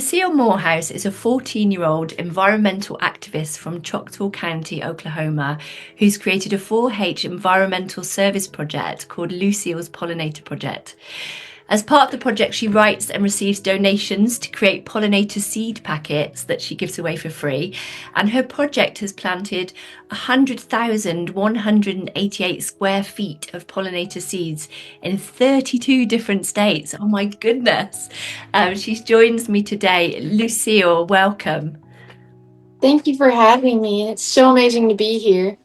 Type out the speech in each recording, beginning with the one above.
Lucile Morehouse is a 14-year-old environmental activist from Choctaw County, Oklahoma, who's created a 4-H environmental service project called Lucile's Pollinator Project. As part of the project, she writes and receives donations to create pollinator seed packets that she gives away for free. And her project has planted 100,188 square feet of pollinator seeds in 32 different states. Oh my goodness. She joins me today. Lucile, welcome. Thank you for having me. It's so amazing to be here.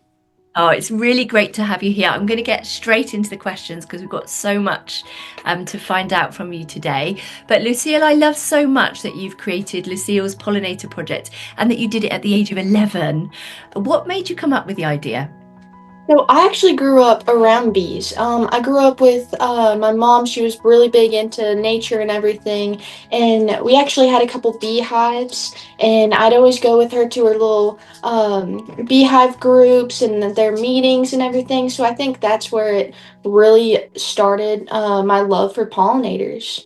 Oh, it's really great to have you here. I'm going to get straight into the questions because we've got so much to find out from you today. But Lucile, I love so much that you've created Lucile's Pollinator Project and that you did it at the age of 11. What made you come up with the idea? So I actually grew up around bees. I grew up with my mom. She was really big into nature and everything, and we actually had a couple beehives. And I'd always go with her to her little beehive groups and their meetings and everything. So I think that's where it really started my love for pollinators.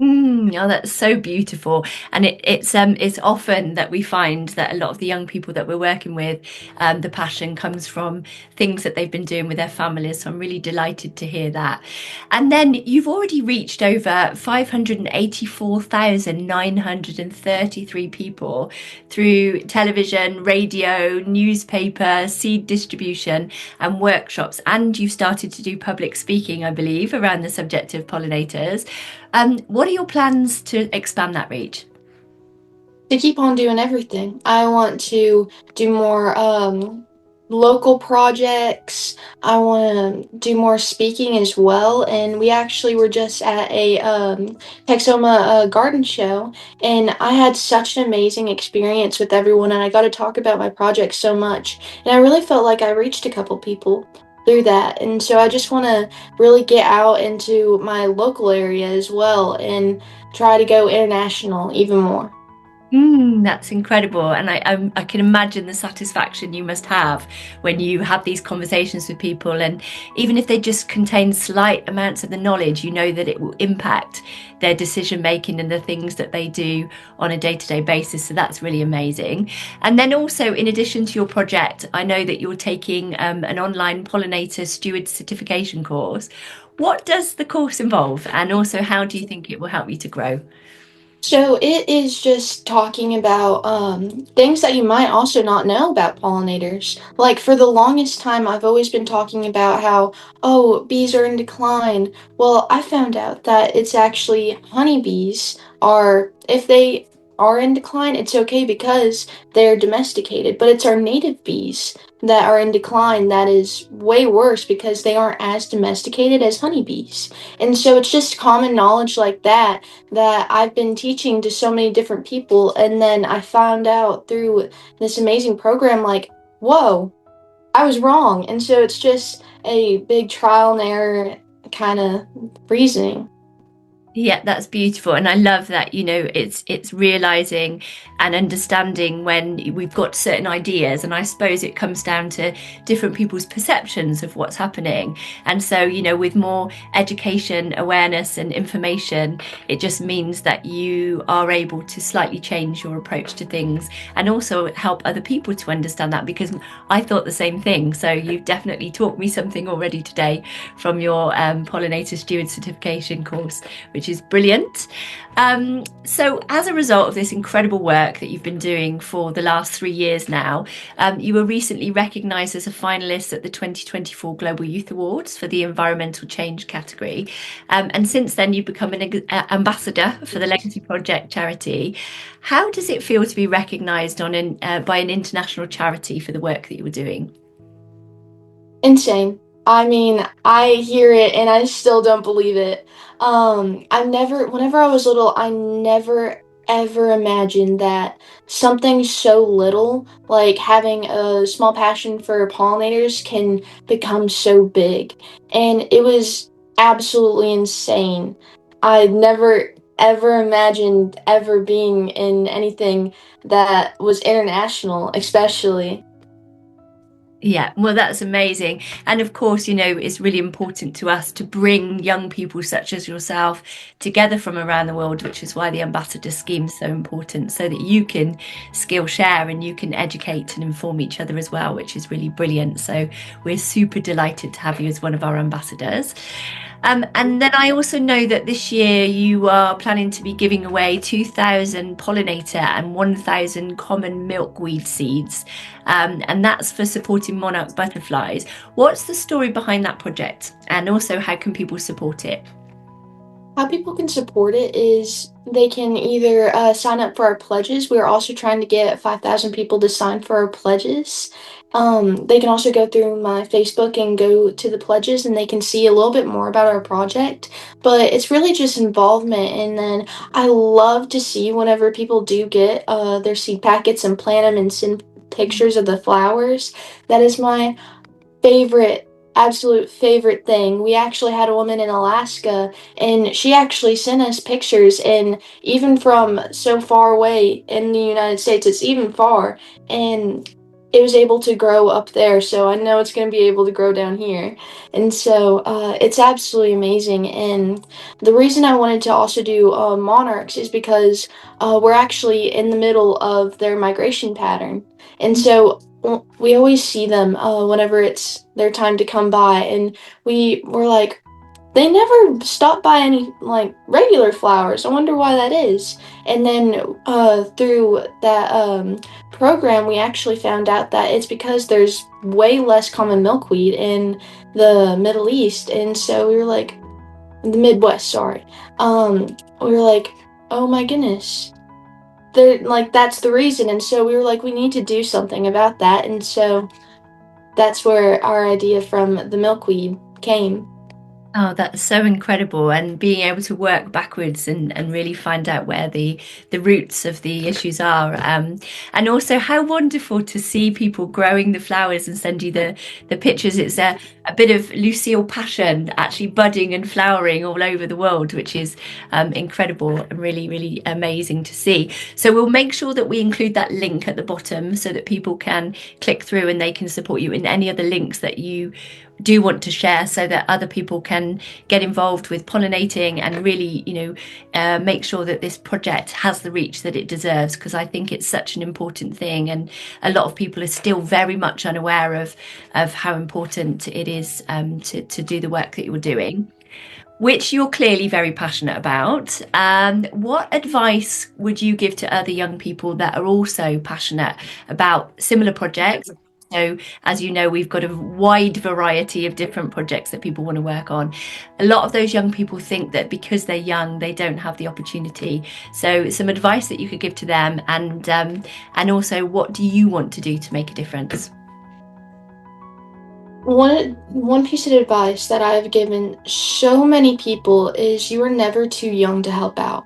Oh, that's so beautiful. And it's often that we find that a lot of the young people that we're working with, the passion comes from things that they've been doing with their families. So I'm really delighted to hear that. And then you've already reached over 584,933 people through television, radio, newspaper, seed distribution, and workshops. And you've started to do public speaking, I believe, around the subject of pollinators. What are your plans to expand that reach? To keep on doing everything. I want to do more local projects. I want to do more speaking as well. And we actually were just at a Texoma garden show, and I had such an amazing experience with everyone, and I got to talk about my project so much. And I really felt like I reached a couple people through that. And so I just want to really get out into my local area as well and try to go international even more. That's incredible. And I can imagine the satisfaction you must have when you have these conversations with people. And even if they just contain slight amounts of the knowledge, you know that it will impact their decision making and the things that they do on a day-to-day basis. So that's really amazing. And then also, in addition to your project, I know that you're taking an online pollinator steward certification course. What does the course involve? And also, how do you think it will help you to grow? So it is just talking about things that you might also not know about pollinators. Like for the longest time, I've always been talking about how, oh, bees are in decline. Well, I found out that it's actually honeybees are, if they are in decline, it's okay because they're domesticated. But it's our native bees that are in decline that is way worse because they aren't as domesticated as honeybees. And so it's just common knowledge like that I've been teaching to so many different people. And then I found out through this amazing program, like, whoa, I was wrong. And so it's just a big trial and error kind of reasoning. Yeah, that's beautiful. And I love that, it's realizing and understanding when we've got certain ideas. And I suppose it comes down to different people's perceptions of what's happening. And so, with more education, awareness, and information, it just means that you are able to slightly change your approach to things and also help other people to understand that, because I thought the same thing. So you've definitely taught me something already today from your pollinator steward certification course, which is brilliant. So, as a result of this incredible work that you've been doing for the last 3 years now, you were recently recognised as a finalist at the 2024 Global Youth Awards for the Environmental Change category. And since then, you've become an ambassador for the Legacy Project charity. How does it feel to be recognised by an international charity for the work that you were doing? Insane. I mean, I hear it and I still don't believe it. Whenever I was little, I never ever imagined that something so little, like having a small passion for pollinators, can become so big. And it was absolutely insane. I never ever imagined ever being in anything that was international, especially. Yeah, well, that's amazing. And of course, it's really important to us to bring young people such as yourself together from around the world, which is why the ambassador scheme is so important, so that you can skill share and you can educate and inform each other as well, which is really brilliant. So we're super delighted to have you as one of our ambassadors. And then I also know that this year you are planning to be giving away 2,000 pollinator and 1,000 common milkweed seeds. And that's for supporting monarch butterflies. What's the story behind that project? And also, how can people support it? How people can support it is they can either sign up for our pledges. We're also trying to get 5,000 people to sign for our pledges. They can also go through my Facebook and go to the pledges, and they can see a little bit more about our project. But it's really just involvement. And then I love to see whenever people do get their seed packets and plant them and send pictures of the flowers. That is my favorite, absolute favorite thing. We actually had a woman in Alaska, and she actually sent us pictures, and even from so far away in the United States, it's even far, and it was able to grow up there, so I know it's going to be able to grow down here. And so it's absolutely amazing. And the reason I wanted to also do monarchs is because we're actually in the middle of their migration pattern. And so we always see them whenever it's their time to come by, and we were like, they never stop by any like regular flowers. I wonder why that is. And then through that program, we actually found out that it's because there's way less common milkweed in the Middle East, and so we were like, the Midwest, sorry. We were like, oh my goodness, they're like that's the reason. And so we were like, we need to do something about that. And so that's where our idea from the milkweed came. Oh, that's so incredible. And being able to work backwards and really find out where the roots of the issues are. And also how wonderful to see people growing the flowers and send you the pictures. It's a bit of Lucile passion actually budding and flowering all over the world, which is incredible and really, really amazing to see. So we'll make sure that we include that link at the bottom so that people can click through and they can support you in any other links that you do want to share, so that other people can get involved with pollinating and really, make sure that this project has the reach that it deserves, because I think it's such an important thing, and a lot of people are still very much unaware of how important it is to do the work that you're doing, which you're clearly very passionate about. What advice would you give to other young people that are also passionate about similar projects? So, as you know, we've got a wide variety of different projects that people want to work on. A lot of those young people think that because they're young, they don't have the opportunity. So, some advice that you could give to them, and also, what do you want to do to make a difference? One piece of advice that I've given so many people is you are never too young to help out.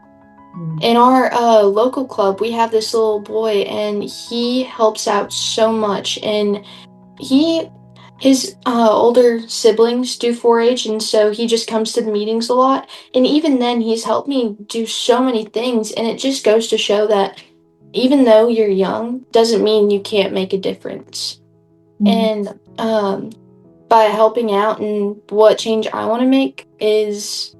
Mm. In our local club, we have this little boy, and he helps out so much. And he his older siblings do 4-H, and so he just comes to the meetings a lot. And even then, he's helped me do so many things. And it just goes to show that even though you're young, doesn't mean you can't make a difference. Mm. And by helping out, and what change I want to make is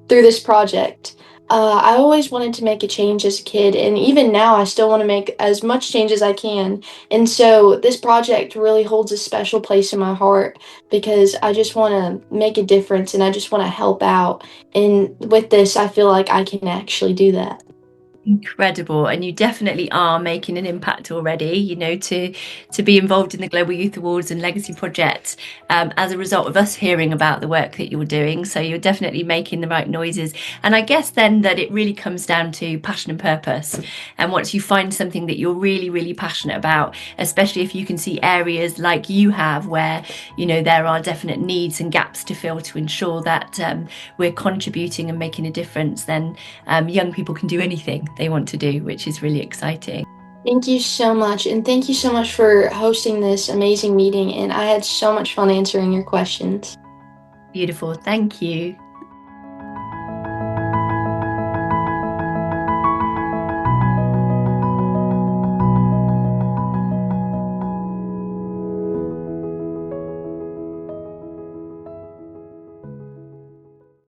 through this project. I always wanted to make a change as a kid, and even now, I still want to make as much change as I can. And so, this project really holds a special place in my heart because I just want to make a difference and I just want to help out. And with this, I feel like I can actually do that. Incredible, and you definitely are making an impact already. To be involved in the Global Youth Awards and Legacy Project as a result of us hearing about the work that you're doing. So you're definitely making the right noises. And I guess then that it really comes down to passion and purpose. And once you find something that you're really, really passionate about, especially if you can see areas like you have where there are definite needs and gaps to fill to ensure that we're contributing and making a difference, then young people can do anything they want to do, which is really exciting. Thank you so much, and thank you so much for hosting this amazing meeting. And I had so much fun answering your questions. Beautiful. Thank you.